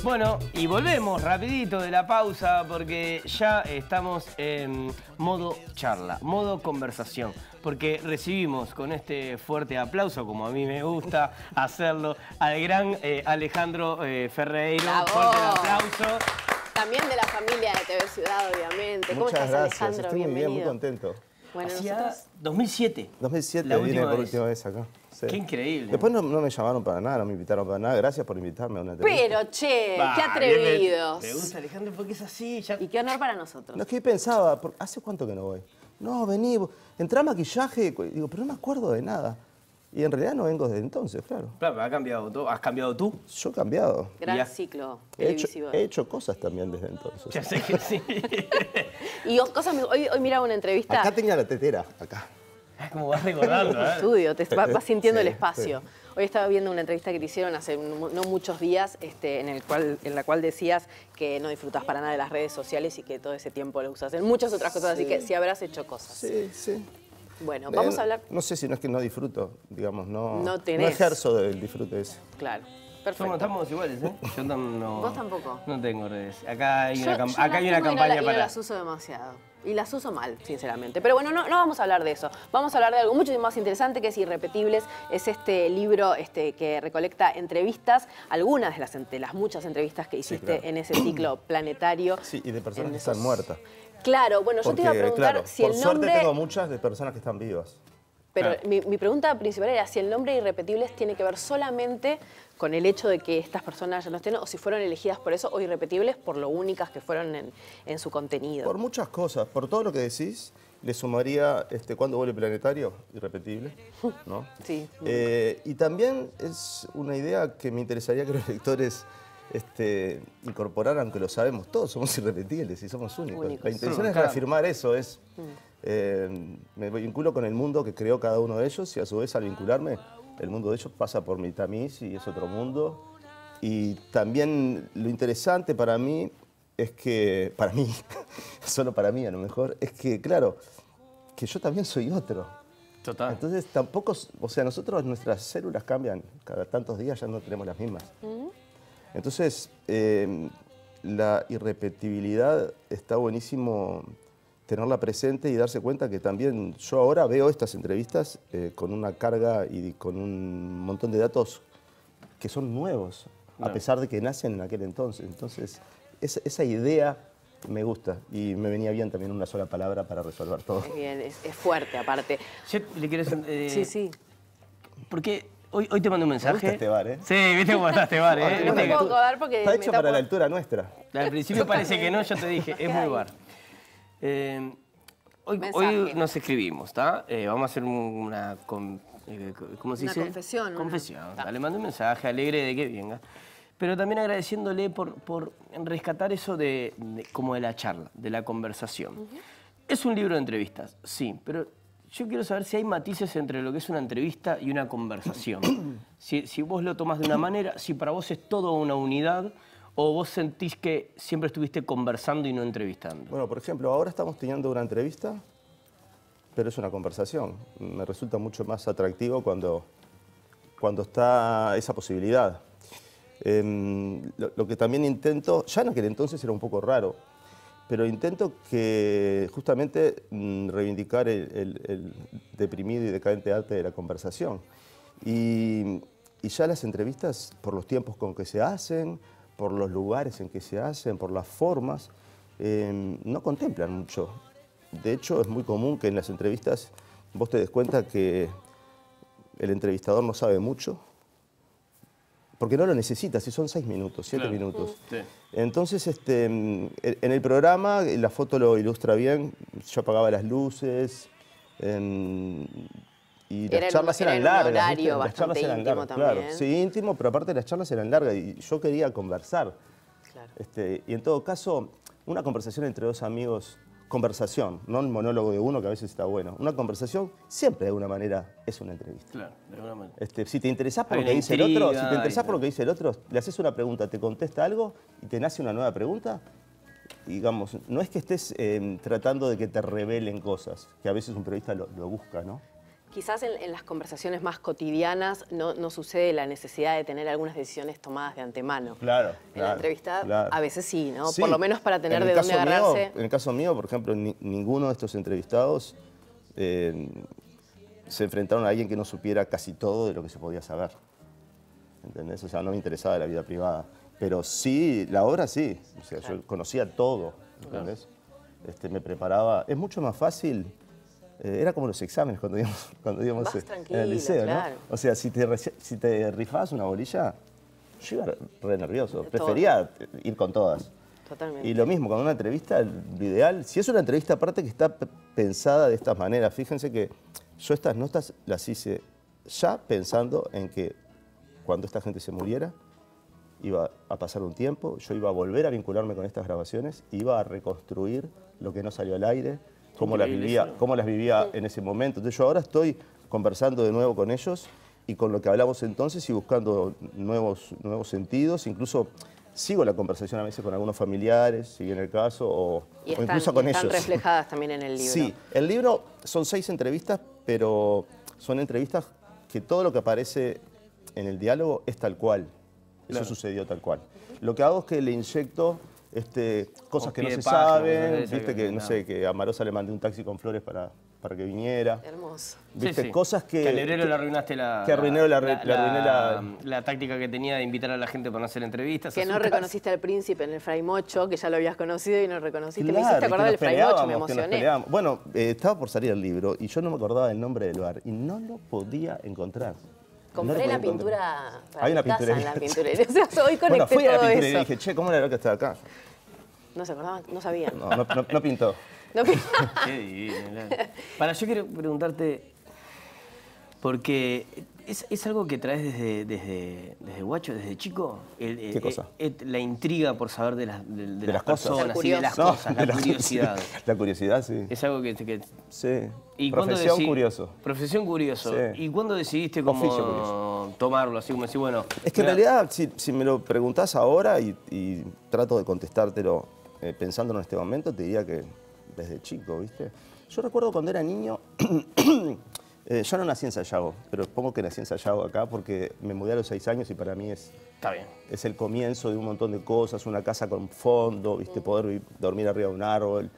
Bueno, y volvemos rapidito de la pausa porque ya estamos en modo charla, modo conversación. Porque recibimos con este fuerte aplauso, como a mí me gusta hacerlo, al gran Alejandro Ferreiro. ¡Bravo! Fuerte el aplauso. También de la familia de TV Ciudad, obviamente. ¿Cómo Muchas estás, gracias. Alejandro? Estoy muy bien, muy Bienvenido. contento. Bueno, Hacía nosotros... 2007. 2007 La vine última por vez. última vez acá. Sí. Qué increíble. Después no me llamaron para nada, no me invitaron para nada. Gracias por invitarme a una entrevista. Pero, che, Bah, qué atrevidos. Me gusta Alejandro porque es así. Ya... Y qué honor para nosotros. No, es que pensaba, ¿hace cuánto que no voy? No, vení, entrá a maquillaje. Digo, pero no me acuerdo de nada. Y en realidad no vengo desde entonces, claro. Claro, ha cambiado todo. ¿Has cambiado tú? Yo he cambiado. Gran Ya. ciclo He hecho, televisivo. he hecho cosas también desde entonces. Ya sé que sí. Y cosas, hoy miraba una entrevista. Acá tenía la tetera, acá. Es como vas recordando, ¿eh? Estudio, vas sintiendo Sí, el espacio. sí. Hoy estaba viendo una entrevista que te hicieron hace no muchos días, en la cual decías que no disfrutas para nada de las redes sociales y que todo ese tiempo lo usas en muchas otras cosas, así que sí habrás hecho cosas. Sí, sí. Bueno, vamos a hablar... No sé si no es que no disfruto, digamos, no tenés. ejerzo del disfrute ese. Claro, perfecto. Estamos iguales, ¿eh? Yo no, ¿Vos tampoco? No tengo redes. Acá hay una, Yo acá hay una las tengo y campaña no para... las uso demasiado. Y las uso mal, sinceramente. Pero bueno, no vamos a hablar de eso. Vamos a hablar de algo mucho más interesante que es Irrepetibles. Es este libro que recolecta entrevistas, algunas de las muchas entrevistas que hiciste en ese ciclo planetario. Sí, y de personas que están muertas. Claro, bueno, yo te iba a preguntar claro, si el por nombre... suerte tengo muchas de personas que están vivas. Pero Claro. mi pregunta principal era si el nombre Irrepetibles tiene que ver solamente con el hecho de que estas personas ya no estén, o si fueron elegidas por eso, o Irrepetibles por lo únicas que fueron en su contenido. Por muchas cosas, por todo lo que decís, le sumaría ¿cuándo vuelve Planetario? Irrepetible, ¿no? Sí. Y también es una idea que me interesaría que los lectores incorporaran, que lo sabemos, todos somos irrepetibles y somos únicos. La intención es reafirmar eso, me vinculo con el mundo que creó cada uno de ellos y a su vez al vincularme, el mundo de ellos pasa por mi tamiz y es otro mundo. Y también lo interesante para mí es que, solo para mí a lo mejor, es que, claro, que yo también soy otro. Total. Entonces tampoco, o sea, nosotros, nuestras células cambian, cada tantos días ya no tenemos las mismas. Entonces, la irrepetibilidad está buenísimo tenerla presente y darse cuenta que también yo ahora veo estas entrevistas con una carga y con un montón de datos que son nuevos, a pesar de que nacen en aquel entonces. Entonces, esa idea me gusta y me venía bien también una sola palabra para resolver todo. Bien, es fuerte aparte. Yo le quiero... Sí. Porque hoy te mandé un mensaje. Me gusta este bar, ¿eh? Sí, viste cómo está este bar, ¿eh? No me puedo acordar porque Está me hecho tapo- para la altura nuestra. Al principio parece que no, yo te dije, es muy bar. Hoy Mensaje. nos escribimos, ¿está? Vamos a hacer una... ¿cómo se Una dice? confesión. Confesión. Ta. Le mandé un mensaje alegre de que venga. Pero también agradeciéndole por rescatar eso como de la charla, de la conversación. Es un libro de entrevistas, sí, pero yo quiero saber si hay matices entre lo que es una entrevista y una conversación. Si vos lo tomás de una manera, si para vos es todo una unidad, o vos sentís que siempre estuviste conversando y no entrevistando. Bueno, por ejemplo, ahora estamos teniendo una entrevista, pero es una conversación. Me resulta mucho más atractivo cuando está esa posibilidad. Lo que también intento, ya en aquel entonces era un poco raro, pero intento que justamente reivindicar el deprimido y decadente arte de la conversación. Y ya las entrevistas, por los tiempos con que se hacen, por los lugares en que se hacen, por las formas, no contemplan mucho. De hecho, es muy común que en las entrevistas vos te des cuenta que el entrevistador no sabe mucho, porque no lo necesita, si son 6 minutos, 7 minutos. Sí. Entonces, en el programa, la foto lo ilustra bien, yo apagaba las luces, y las charlas eran largas. Era un horario ¿viste? Las charlas bastante eran íntimo largas, también. claro. Sí, íntimo, pero aparte las charlas eran largas y yo quería conversar. Claro. Y en todo caso, una conversación entre dos amigos, conversación, no un monólogo de uno que a veces está bueno. Una conversación siempre de alguna manera es una entrevista. Claro, de alguna manera. Si te interesás por Hay lo que una dice el otro, intriga, si te interesás hay- por lo que dice el otro, le haces una pregunta, te contesta algo y te nace una nueva pregunta. Digamos, no es que estés tratando de que te revelen cosas, que a veces un periodista lo busca, ¿no? Quizás en las conversaciones más cotidianas no sucede la necesidad de tener algunas decisiones tomadas de antemano. Claro. En la entrevista a veces sí, ¿no? Sí. Por lo menos para tener de dónde agarrarse. En el caso mío, por ejemplo, ninguno de estos entrevistados se enfrentaron a alguien que no supiera casi todo de lo que se podía saber. ¿Entendés? O sea, no me interesaba la vida privada. Pero sí, la obra sí. O sea, yo conocía todo, ¿entendés? Me preparaba. Es mucho más fácil. Era como los exámenes cuando íbamos en el liceo, claro. ¿no? O sea, si te rifabas una bolilla, yo iba re nervioso. Prefería ir con todas. Totalmente. Y lo mismo, con una entrevista, lo ideal, si es una entrevista aparte que está pensada de esta manera, fíjense que yo estas notas las hice ya pensando en que cuando esta gente se muriera, iba a pasar un tiempo, yo iba a volver a vincularme con estas grabaciones, iba a reconstruir lo que no salió al aire, cómo las vivía en ese momento. Entonces yo ahora estoy conversando de nuevo con ellos y con lo que hablamos entonces y buscando nuevos sentidos, incluso sigo la conversación a veces con algunos familiares, si viene el caso, o incluso con ellos. Están reflejadas también en el libro. Sí, el libro son 6 entrevistas, pero son entrevistas que todo lo que aparece en el diálogo es tal cual. Eso sucedió tal cual. Lo que hago es que le inyecto cosas que no se saben, viste que, no sé, que a Marosa le mandé un taxi con flores para que viniera. Hermoso. ¿Viste? Sí. Cosas que... Que a Lebrero le arruinaste la táctica que tenía de invitar a la gente para no hacer entrevistas. Que no reconociste al príncipe en el Fray Mocho, que ya lo habías conocido y no reconociste. Claro, me hiciste acordar del Fray Mocho, me emocioné. Bueno, estaba por salir el libro y yo no me acordaba del nombre del bar y no lo podía encontrar. Compré la pintura para Hay una mi casa pinturería. en la pinturería. O sea, hoy conecté fui a la todo pinturería y eso. dije, che, ¿cómo era lo que estaba acá? No se acordaban, no sabían. No pintó. No pintó. Qué divino. Yo quiero preguntarte, porque es algo que traes desde guacho, desde chico. ¿Qué cosa? La intriga por saber de las cosas. personas y de las cosas, la curiosidad. La curiosidad, sí. Es algo que sí. ¿Y profesión curioso. Profesión curioso. Sí. ¿Y cuándo decidiste Oficio curioso. Tomarlo? Así como decir, bueno... Es que en realidad, si me lo preguntás ahora y trato de contestártelo pensándolo en este momento, te diría que desde chico, ¿viste? Yo recuerdo cuando era niño, yo no nací en Sayago, pero supongo que nací en Sayago acá porque me mudé a los 6 años y para mí Está bien. es el comienzo de un montón de cosas, una casa con fondo, ¿viste? Poder dormir arriba de un árbol.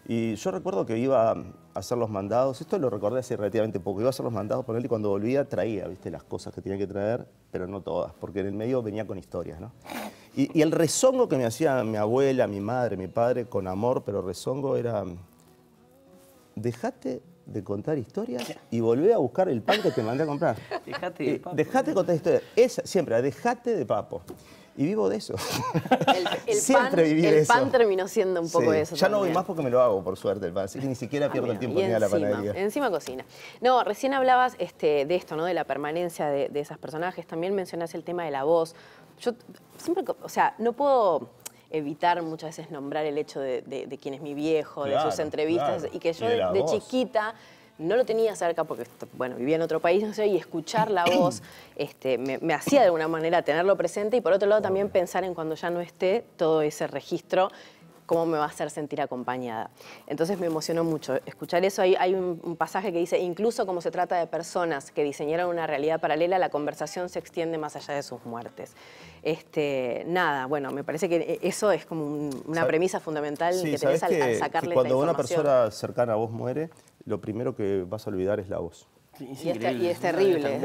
Y yo recuerdo que iba a hacer los mandados, esto lo recordé hace relativamente poco, iba a hacer los mandados por él y cuando volvía traía, ¿viste? Las cosas que tenía que traer, pero no todas, porque en el medio venía con historias, ¿no? Y el rezongo que me hacía mi abuela, mi madre, mi padre, con amor, pero rezongo era, dejate de contar historias y volvé a buscar el pan que te mandé a comprar. Dejate de papo. Dejate de contar historias. Siempre, dejate de papo. Y vivo de eso. Siempre viví de eso. El pan terminó siendo un poco eso. Ya no voy más porque me lo hago, por suerte, el pan. Así que ni siquiera pierdo el tiempo en ir a la panadería. Encima cocina. No, recién hablabas de esto, ¿no? De la permanencia de esos personajes. También mencionás el tema de la voz. Yo siempre, o sea, no puedo evitar muchas veces nombrar el hecho de quién es mi viejo, de sus entrevistas, y que yo de chiquita no lo tenía cerca porque, bueno, vivía en otro país, no sé, y escuchar la voz me hacía de alguna manera tenerlo presente y por otro lado también pensar en cuando ya no esté todo ese registro, cómo me va a hacer sentir acompañada. Entonces me emocionó mucho escuchar eso. Hay un pasaje que dice, incluso como se trata de personas que diseñaron una realidad paralela, la conversación se extiende más allá de sus muertes. Nada, bueno, me parece que eso es como una premisa fundamental que tenés al sacarle que cuando la una información. persona cercana a vos muere, lo primero que vas a olvidar es la voz. Sí, y es terrible.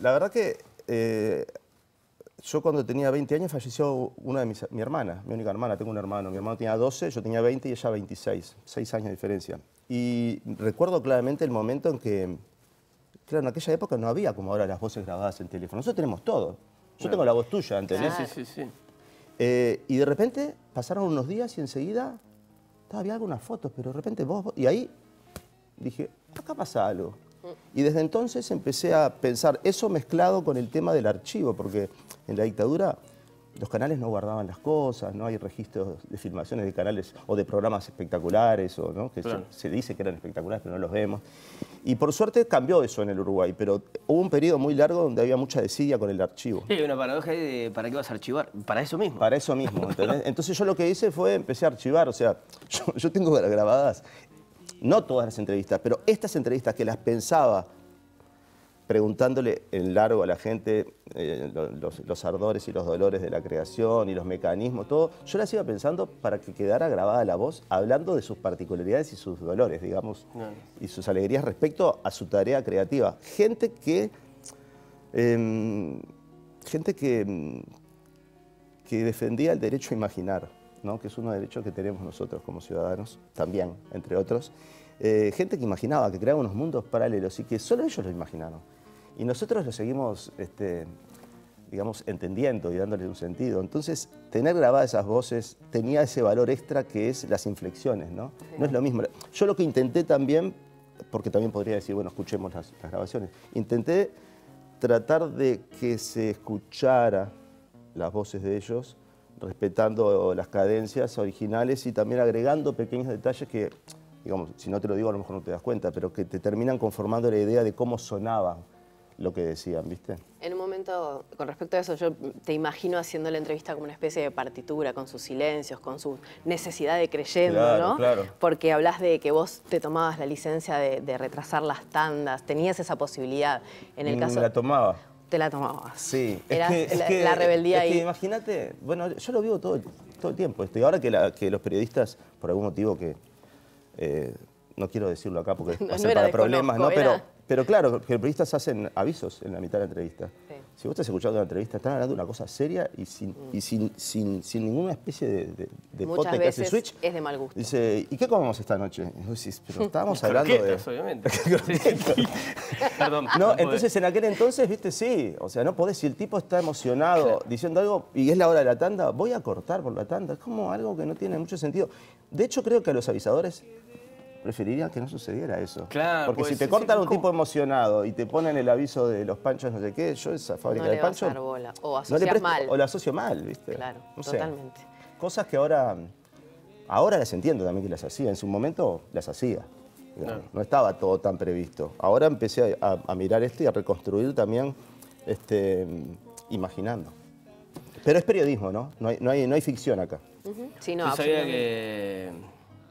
La verdad que yo cuando tenía 20 años falleció mi hermana, mi única hermana, tengo un hermano. Mi hermano tenía 12, yo tenía 20 y ella 26, 6 años de diferencia. Y recuerdo claramente el momento en que, claro, en aquella época no había como ahora las voces grabadas en teléfono. Nosotros tenemos todo. Yo tengo la voz tuya, ¿entendés? Sí. Y de repente pasaron unos días y enseguida había algunas fotos, pero de repente vos... Y ahí dije, acá pasa algo. Y desde entonces empecé a pensar eso mezclado con el tema del archivo, porque en la dictadura los canales no guardaban las cosas, no hay registros de filmaciones de canales o de programas espectaculares, o, ¿no? que claro. se dice que eran espectaculares, pero no los vemos. Y por suerte cambió eso en el Uruguay, pero hubo un periodo muy largo donde había mucha desidia con el archivo. Sí, hay una paradoja de ¿para qué vas a archivar? Para eso mismo. Para eso mismo, ¿entendés? Entonces yo lo que hice fue, empecé a archivar, o sea, yo tengo grabadas. no todas las entrevistas, pero estas entrevistas que las pensaba preguntándole en largo a la gente los ardores y los dolores de la creación y los mecanismos, todo, yo las iba pensando para que quedara grabada la voz hablando de sus particularidades y sus dolores, digamos, y sus alegrías respecto a su tarea creativa. Gente que defendía el derecho a imaginar, ¿no? Que es uno de los derechos que tenemos nosotros como ciudadanos, también, entre otros. Gente que imaginaba, que creaba unos mundos paralelos y que solo ellos lo imaginaron. Y nosotros lo seguimos, digamos, entendiendo y dándole un sentido. Entonces, tener grabadas esas voces tenía ese valor extra que es las inflexiones, ¿no? No es lo mismo. Yo lo que intenté también, porque también podría decir, bueno, escuchemos las grabaciones, intenté tratar de que se escuchara las voces de ellos, respetando las cadencias originales y también agregando pequeños detalles que, digamos, si no te lo digo a lo mejor no te das cuenta, pero que te terminan conformando la idea de cómo sonaba lo que decían, ¿viste? En un momento, con respecto a eso, yo te imagino haciendo la entrevista como una especie de partitura, con sus silencios, con su necesidad de creyendo, claro, ¿no? Claro. Porque hablas de que vos te tomabas la licencia de retrasar las tandas, tenías esa posibilidad. En el caso... La tomaba. Te la tomabas. Sí. Era la rebeldía ahí. Imagínate, bueno, yo lo vivo todo el tiempo esto. Y ahora que los periodistas, por algún motivo que no quiero decirlo acá porque no pasan para problemas, ¿no? Pero claro, que los periodistas hacen avisos en la mitad de la entrevista. Sí. Si vos estás escuchando una entrevista, están hablando de una cosa seria y sin ninguna especie de muchas pote que hace veces switch. Es de mal gusto. Dice, ¿y qué comemos esta noche? Y vos decís, pero estábamos hablando de... obviamente. Perdón. No, entonces en aquel entonces, viste, sí. O sea, no podés, si el tipo está emocionado diciendo algo y es la hora de la tanda, voy a cortar por la tanda. Es como algo que no tiene mucho sentido. De hecho, creo que a los avisadores preferirían que no sucediera eso. Claro, porque si te cortan un tipo emocionado y te ponen el aviso de los panchos no sé qué, yo esa fábrica de panchos... No le vas a dar bola. O asocias mal. O la asocio mal, ¿viste? Claro, no totalmente. Sé, cosas que ahora las entiendo también que las hacía. En su momento las hacía. No estaba todo tan previsto. Ahora empecé a mirar esto y a reconstruir también imaginando. Pero es periodismo, ¿no? No hay ficción acá. Sí, no, yo sabía que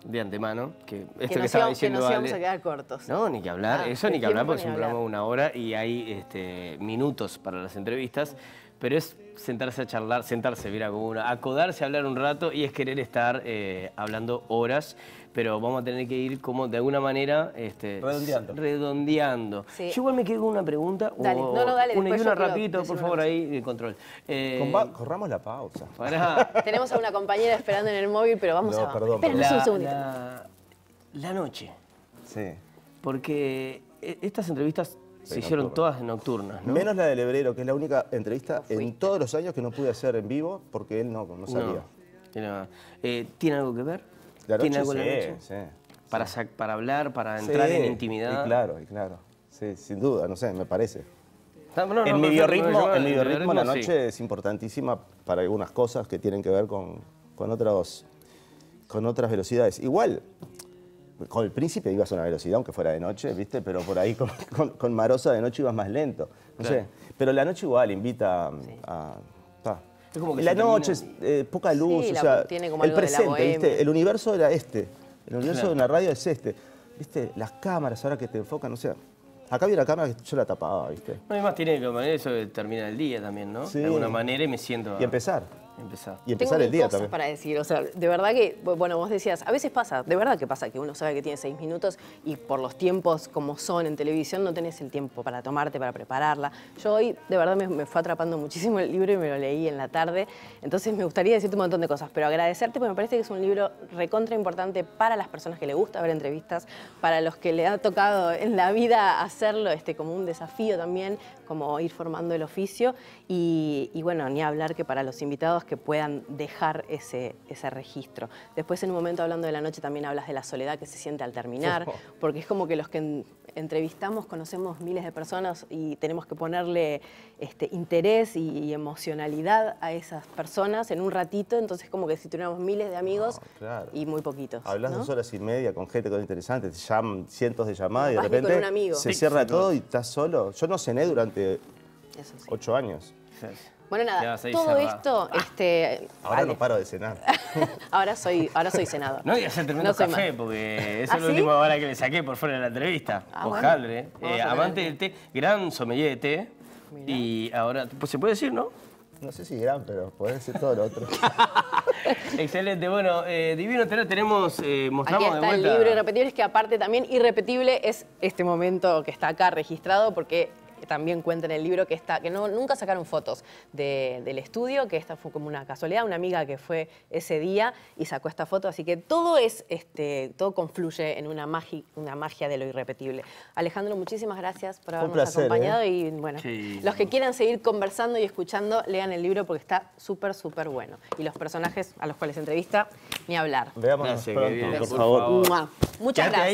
de antemano, que esto que estaba diciendo que nos Ale, íbamos a quedar cortos. No, ni que hablar, Ah, ni que hablar porque es un hablar. programa de 1 hora y hay minutos para las entrevistas, pero es sentarse a charlar, mira, como acodarse a hablar un rato y es querer estar hablando horas, pero vamos a tener que ir como de alguna manera redondeando. Sí. Yo igual me quedo con una pregunta. Dale, dale. Una y después una yo quiero rapidito, por decir favor, una ahí, de control. Corramos la pausa. Tenemos a una compañera esperando en el móvil, pero vamos a... Perdón, Espérenos un segundito. La noche. Sí. Porque estas entrevistas se hicieron todas nocturnas, ¿no? Menos la del Hebrero, que es la única entrevista en todos los años que no pude hacer en vivo porque él no salía. ¿Tiene algo que ver? La noche, ¿Tiene algo en la noche? Sí. Para hablar, para entrar en intimidad. Y claro. Sí, sin duda, no sé, me parece. En mi biorritmo la noche es importantísima para algunas cosas que tienen que ver con otras velocidades. Igual, con el Príncipe ibas a una velocidad, aunque fuera de noche, ¿viste? Pero por ahí con Marosa de noche ibas más lento. No sé. Pero la noche igual invita a... Es como que la noche es poca luz, o sea, tiene como el algo de la presente, bohemia. ¿viste? El universo era este. El universo de una radio es este. ¿Viste? Las cámaras ahora que te enfocan, o sea... Acá había una cámara que yo la tapaba, ¿viste? No, además tiene que manera eso de terminar el día también, ¿no? Sí. De alguna manera y me siento... Y empezar. Y empezar Tengo el día cosas también. para decir, o sea, de verdad que, bueno, vos decías, a veces pasa, de verdad que pasa que uno sabe que tiene 6 minutos y por los tiempos como son en televisión no tenés el tiempo para tomarte, para prepararla. Yo hoy, de verdad, me fue atrapando muchísimo el libro y me lo leí en la tarde, entonces me gustaría decirte un montón de cosas, pero agradecerte porque me parece que es un libro recontra importante para las personas que les gusta ver entrevistas, para los que le ha tocado en la vida hacerlo como un desafío también, como ir formando el oficio y bueno, ni hablar que para los invitados que puedan dejar ese registro. Después en un momento hablando de la noche también hablas de la soledad que se siente al terminar, porque es como que los que entrevistamos conocemos miles de personas y tenemos que ponerle interés y emocionalidad a esas personas en un ratito, entonces como que si tuviéramos miles de amigos y muy poquitos. Hablas 2 horas y media con gente interesante, te llaman cientos de llamadas y de Vas ni con un repente amigo. se cierra todo y estás solo. Yo no cené durante 8 años. Bueno, Te nada, vas a ir todo cerrado. esto... Ahora Ale, no paro de cenar. ahora soy senador. No, y hacer tremendo No soy café, más. porque eso ¿Ah, es lo sí? último ahora que le saqué por fuera de la entrevista. Ah, Hojaldre, bueno. Vamos a amante tener del té, gran sommelier de té. Mirá. Y ahora, pues se puede decir, ¿no? No sé si gran, pero podés decir todo lo otro. Excelente, bueno, divino tenemos, Aquí mostramos de está el vuelta. libro Irrepetibles, que aparte también irrepetible es este momento que está acá registrado, porque también cuenta en el libro que nunca sacaron fotos del estudio, que esta fue como una casualidad, una amiga que fue ese día y sacó esta foto, así que todo todo confluye en una magia de lo irrepetible. Alejandro, muchísimas gracias por un habernos placer, acompañado y bueno, Sí. los que quieran seguir conversando y escuchando, lean el libro porque está súper, súper bueno. Y los personajes a los cuales entrevista, ni hablar. Veámonos Gracias, pronto, que viene, por por favor. favor. ¡Mua! Muchas Quédate ahí. gracias.